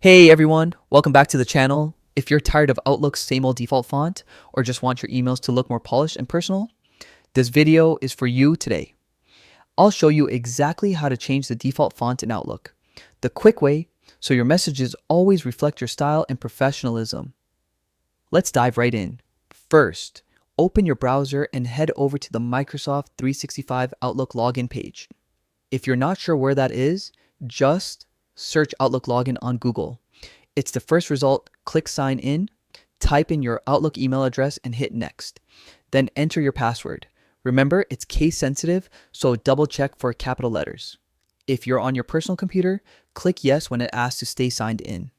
Hey everyone, welcome back to the channel. If you're tired of Outlook's same old default font or just want your emails to look more polished and personal, this video is for you today. I'll show you exactly how to change the default font in Outlook, the quick way so your messages always reflect your style and professionalism. Let's dive right in. First, open your browser and head over to the Microsoft 365 Outlook login page. If you're not sure where that is, just search Outlook login on Google. It's the first result. Click sign in, type in your Outlook email address and hit next. Then enter your password. Remember, it's case sensitive, so double check for capital letters. If you're on your personal computer, click yes when it asks to stay signed in.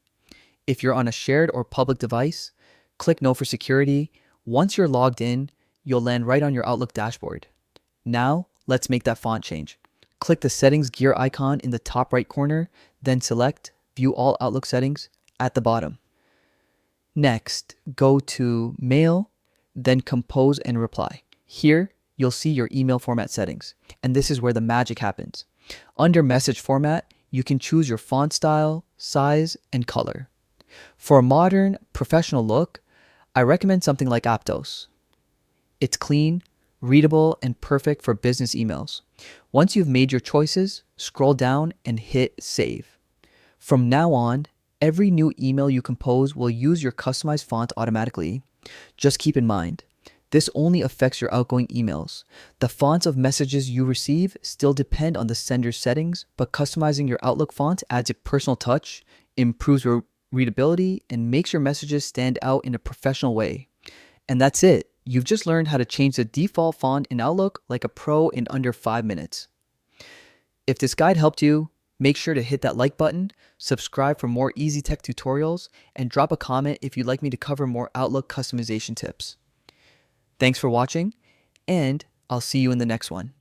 If you're on a shared or public device, click no for security. Once you're logged in, you'll land right on your Outlook dashboard. Now, let's make that font change. Click the settings gear icon in the top right corner, then select view all Outlook settings at the bottom. Next, go to Mail, then Compose and Reply. Here, you'll see your email format settings, and this is where the magic happens. Under Message Format, you can choose your font style, size, and color. For a modern, professional look, I recommend something like Aptos. It's clean, readable, and perfect for business emails. Once you've made your choices, scroll down and hit Save. From now on, every new email you compose will use your customized font automatically. Just keep in mind, this only affects your outgoing emails. The fonts of messages you receive still depend on the sender's settings, but customizing your Outlook font adds a personal touch, improves your readability, and makes your messages stand out in a professional way. And that's it. You've just learned how to change the default font in Outlook like a pro in under 5 minutes. If this guide helped you, make sure to hit that like button, subscribe for more easy tech tutorials, and drop a comment if you'd like me to cover more Outlook customization tips. Thanks for watching, and I'll see you in the next one.